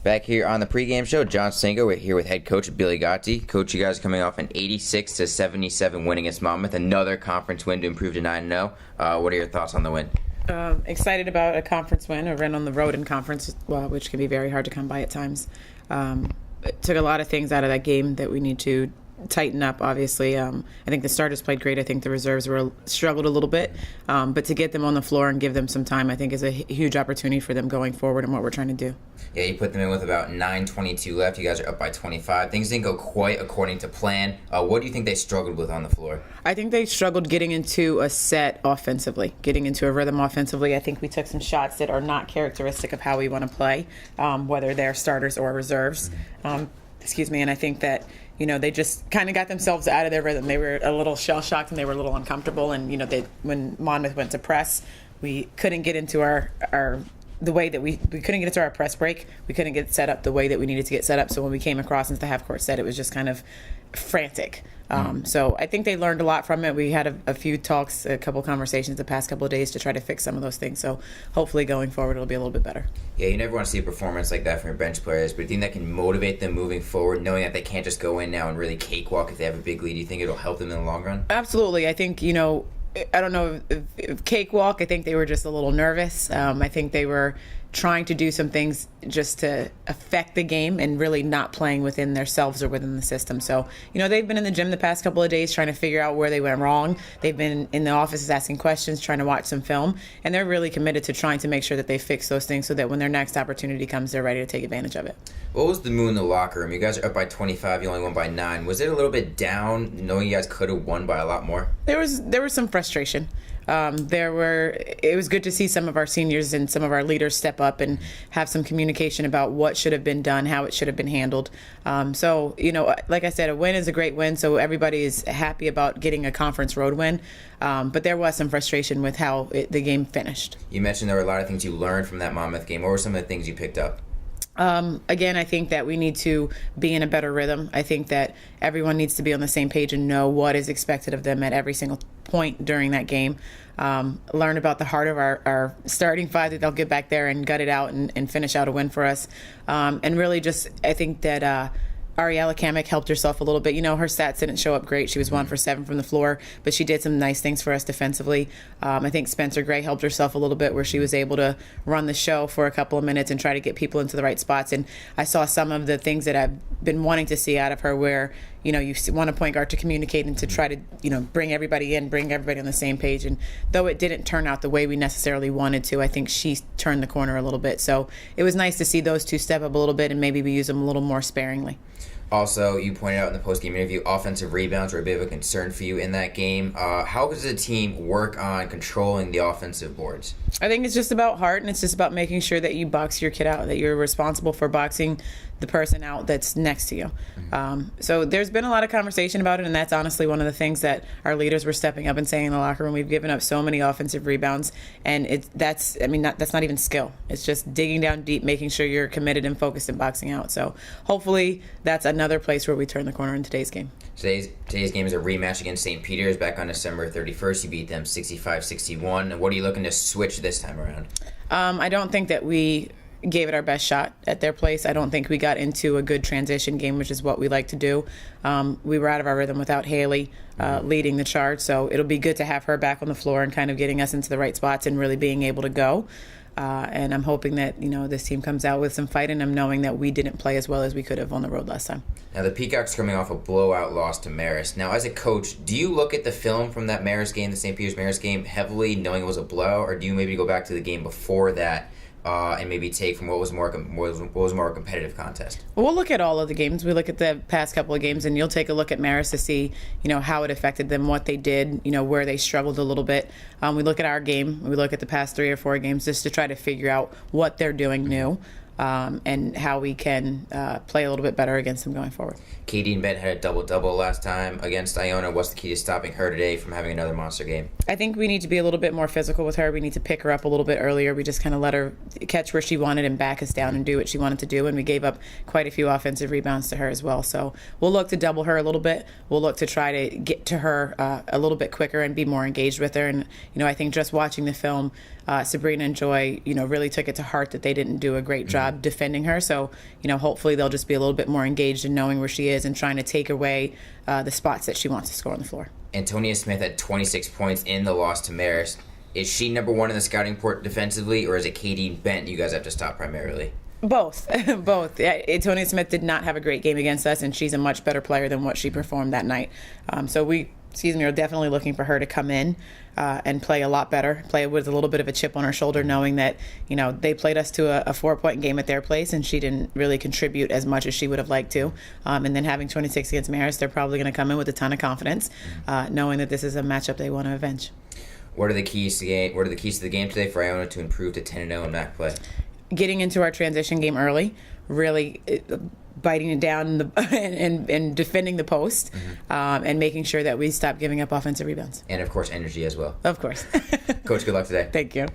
Back here on the pregame show, John Singo. We're here with head coach Billi Godsey. Coach, you guys are coming off an 86-77 win against Monmouth, another conference win to improve to 9-0. What are your thoughts on the win? Excited about a conference win, a win on the road in conference, which can be very hard to come by at times. It took a lot of things out of that game that we need to tighten up, obviously. I think the starters played great. I think the reserves struggled a little bit. But to get them on the floor and give them some time, I think is a huge opportunity for them going forward and what we're trying to do. Yeah, you put them in with about 9:22 left. You guys are up by 25. Things didn't go quite according to plan. What do you think they struggled with on the floor? I think they struggled getting into a set offensively, getting into a rhythm offensively. I think we took some shots that are not characteristic of how we want to play, whether they're starters or reserves. And I think that they just kind of got themselves out of their rhythm. They were a little shell-shocked and they were a little uncomfortable. And, when Monmouth went to press, we couldn't get into the way that we couldn't get into our press break. We couldn't get set up the way that we needed to get set up. So when we came across into the half-court set, it was just kind of frantic. So I think they learned a lot from it. We had a few talks, a couple conversations the past couple of days to try to fix some of those things. So hopefully going forward it'll be a little bit better. Yeah, you never want to see a performance like that from your bench players, but do you think that can motivate them moving forward, knowing that they can't just go in now and really cakewalk if they have a big lead? Do you think it'll help them in the long run? Absolutely. I think, I don't know if cakewalk. I think they were just a little nervous. I think they were trying to do some things just to affect the game and really not playing within themselves or within the system. So, they've been in the gym the past couple of days trying to figure out where they went wrong. They've been in the offices asking questions, trying to watch some film, and they're really committed to trying to make sure that they fix those things so that when their next opportunity comes, they're ready to take advantage of it. What was the mood in the locker room? You guys are up by 25, you only won by 9. Was it a little bit down knowing you guys could have won by a lot more? There was some frustration. It was good to see some of our seniors and some of our leaders step up and have some communication about what should have been done, how it should have been handled. Like I said, a win is a great win, so everybody is happy about getting a conference road win. But there was some frustration with how the game finished. You mentioned there were a lot of things you learned from that Monmouth game. What were some of the things you picked up? Again, I think that we need to be in a better rhythm. I think that everyone needs to be on the same page and know what is expected of them at every single point during that game. Learn about the heart of our starting five, that they'll get back there and gut it out and finish out a win for us. And really just, I think that Ariella Kamek helped herself a little bit. Her stats didn't show up great. She was 1 for 7 from the floor, but she did some nice things for us defensively. I think Spencer Gray helped herself a little bit where she was able to run the show for a couple of minutes and try to get people into the right spots. And I saw some of the things that I've been wanting to see out of her where, you want a point guard to communicate and to try to, bring everybody in, bring everybody on the same page. And though it didn't turn out the way we necessarily wanted to, I think she turned the corner a little bit. So it was nice to see those two step up a little bit and maybe we use them a little more sparingly. Also, you pointed out in the post-game interview, offensive rebounds were a bit of a concern for you in that game. How does the team work on controlling the offensive boards? I think it's just about heart, and it's just about making sure that you box your kid out, that you're responsible for boxing the person out that's next to you. So there's been a lot of conversation about it, and that's honestly one of the things that our leaders were stepping up and saying in the locker room. We've given up so many offensive rebounds, and that's not even skill. It's just digging down deep, making sure you're committed and focused and boxing out. So hopefully that's another place where we turn the corner in today's game. Today's game is a rematch against St. Peter's back on December 31st. You beat them 65-61. What are you looking to switch this time around? I don't think that we gave it our best shot at their place. I don't think we got into a good transition game, which is what we like to do. We were out of our rhythm without Haley leading the charge, so it'll be good to have her back on the floor and kind of getting us into the right spots and really being able to go. And I'm hoping that this team comes out with some fight, and I'm knowing that we didn't play as well as we could have on the road last time. Now the Peacocks coming off a blowout loss to Marist. Now as a coach, do you look at the film from that Marist game, the St. Peter's Marist game, heavily knowing it was a blow, or do you maybe go back to the game before that and maybe take from what was more a competitive contest? Well, we'll look at all of the games. We look at the past couple of games, and you'll take a look at Marist to see, how it affected them, what they did, where they struggled a little bit. We look at our game. We look at the past 3 or 4 games just to try to figure out what they're doing new. And how we can play a little bit better against them going forward. Katie and Ben had a double-double last time against Iona. What's the key to stopping her today from having another monster game? I think we need to be a little bit more physical with her. We need to pick her up a little bit earlier. We just kind of let her catch where she wanted and back us down and do what she wanted to do. And we gave up quite a few offensive rebounds to her as well. So we'll look to double her a little bit. We'll look to try to get to her a little bit quicker and be more engaged with her. And, I think just watching the film, Sabrina and Joy, really took it to heart that they didn't do a great job defending her. So, hopefully they'll just be a little bit more engaged in knowing where she is and trying to take away the spots that she wants to score on the floor. Antonia Smith had 26 points in the loss to Marist. Is she number one in the scouting report defensively, or is it Katie Bent you guys have to stop primarily? Both. Both. Antonia Smith did not have a great game against us, and she's a much better player than what she performed that night. So we are definitely looking for her to come in and play a lot better, play with a little bit of a chip on her shoulder, knowing that, they played us to a 4-point game at their place, and she didn't really contribute as much as she would have liked to. And then having 26 against Marist, they're probably going to come in with a ton of confidence, knowing that this is a matchup they want to avenge. What are the keys to the game today for Iona to improve to 10-0 in MAC play? Getting into our transition game early, really biting it down and defending the post, and making sure that we stop giving up offensive rebounds. And, of course, energy as well. Of course. Coach, good luck today. Thank you.